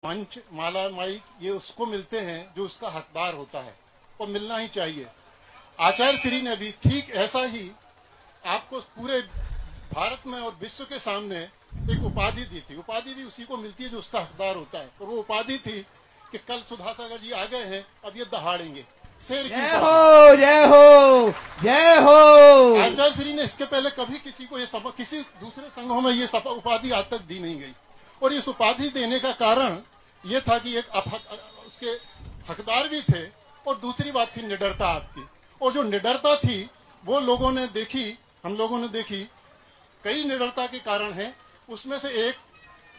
मंच माला माइक ये उसको मिलते हैं जो उसका हकदार होता है और मिलना ही चाहिए। आचार्य श्री ने भी ठीक ऐसा ही आपको पूरे भारत में और विश्व के सामने एक उपाधि दी थी। उपाधि भी उसी को मिलती है जो उसका हकदार होता है, और वो उपाधि थी कि कल सुधासागर जी आ गए हैं, अब ये दहाड़ेंगे शेर की। जय हो जय हो जय हो। आचार्य श्री ने इसके पहले कभी किसी को ये किसी दूसरे संघों में ये उपाधि आज तक दी नहीं गई, और इस उपाधि देने का कारण ये था कि एक उसके हकदार भी थे, और दूसरी बात थी निडरता आपकी। और जो निडरता थी वो लोगों ने देखी, हम लोगों ने देखी, कई निडरता के कारण है। उसमें से एक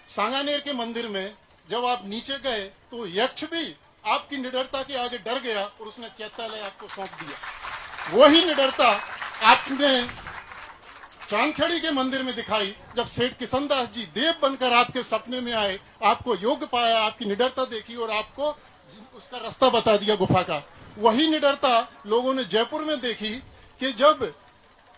सांगानेर के मंदिर में जब आप नीचे गए तो यक्ष भी आपकी निडरता के आगे डर गया और उसने चैत्यालय आपको सौंप दिया। वही निडरता आपने चांदखेड़ी के मंदिर में दिखाई जब सेठ किशनदास जी देव बनकर आपके सपने में आए, आपको योग्य पाया, आपकी निडरता देखी और आपको उसका रास्ता बता दिया गुफा का। वही निडरता लोगों ने जयपुर में देखी कि जब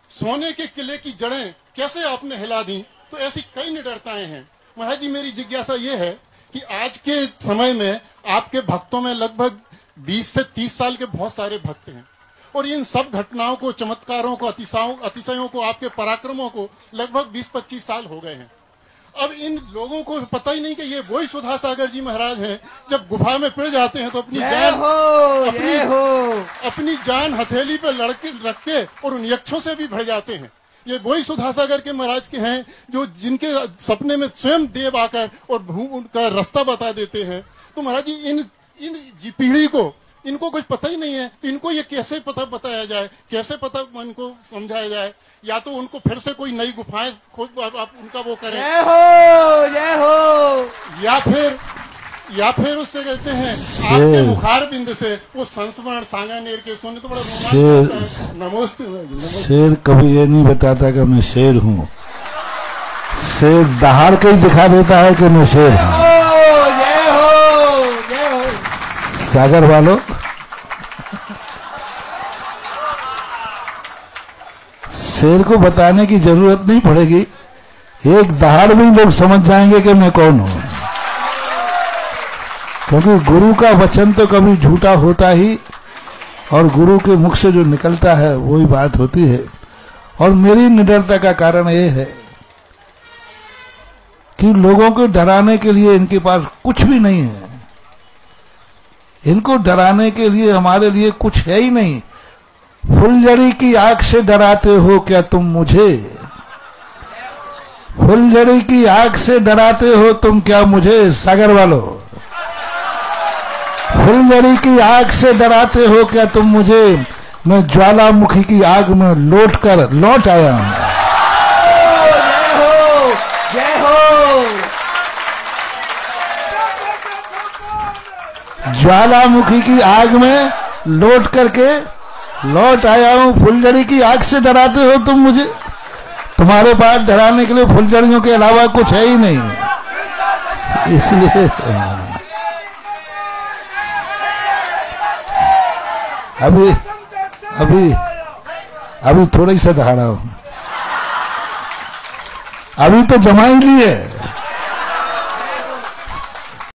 सोने के किले की जड़ें कैसे आपने हिला दी। तो ऐसी कई निडरताएं हैं। महाराज जी, मेरी जिज्ञासा ये है कि आज के समय में आपके भक्तों में लगभग 20 से 30 साल के बहुत सारे भक्त हैं, और इन सब घटनाओं को, चमत्कारों को, अतिशयों को, आपके पराक्रमों को लगभग 20-25 साल हो गए हैं। अब इन लोगों को पता ही नहीं कि ये वही सुधासागर जी महाराज हैं। जब गुफा में पिड़ जाते हैं तो अपनी जान हथेली पे रख के और उन यक्षों से भी भर जाते हैं। ये वही सुधासागर के महाराज के हैं जो जिनके सपने में स्वयं देव आकर और उनका रास्ता बता देते हैं। तो महाराज जी, इन पीढ़ी को इनको कुछ पता ही नहीं है, इनको ये कैसे पता बताया जाए, कैसे पता इनको समझाया जाए। या तो उनको फिर से कोई नई गुफाएं खोज आप उनका वो करें, जय हो, या फिर उससे कहते हैं आपके मुखार बिंद से वो संस्मरण सांगानेर के सुने तो बड़ा रोमांच होता है। नमस्ते। शेर कभी ये नहीं बताता कि मैं शेर हूँ, शेर दहाड़ के ही दिखा देता है कि मैं शेर हूँ। जय हो जय हो। सागर वालों, शेर को बताने की जरूरत नहीं पड़ेगी, एक दहाड़ में लोग समझ जाएंगे कि मैं कौन हूं। क्योंकि गुरु का वचन तो कभी झूठा होता ही, और गुरु के मुख से जो निकलता है वही बात होती है। और मेरी निडरता का कारण ये है कि लोगों को डराने के लिए इनके पास कुछ भी नहीं है। इनको डराने के लिए हमारे लिए कुछ है ही नहीं। फुलझड़ी की आग से डराते हो क्या तुम मुझे, फुलझड़ी की आग से डराते हो तुम क्या मुझे। सागर वालों, फुलझड़ी की आग से डराते हो क्या तुम मुझे, मैं ज्वालामुखी की आग में लौट आया हूं। जय हो जय हो। ज्वालामुखी की आग में लौट आया हूं। फुलझड़ी की आग से डराते हो तुम मुझे, तुम्हारे पास डराने के लिए फुलझड़ियों के अलावा कुछ है ही नहीं। इसलिए अभी थोड़ा ही सा दहाड़ा हूं, अभी तो जमा ही लिए।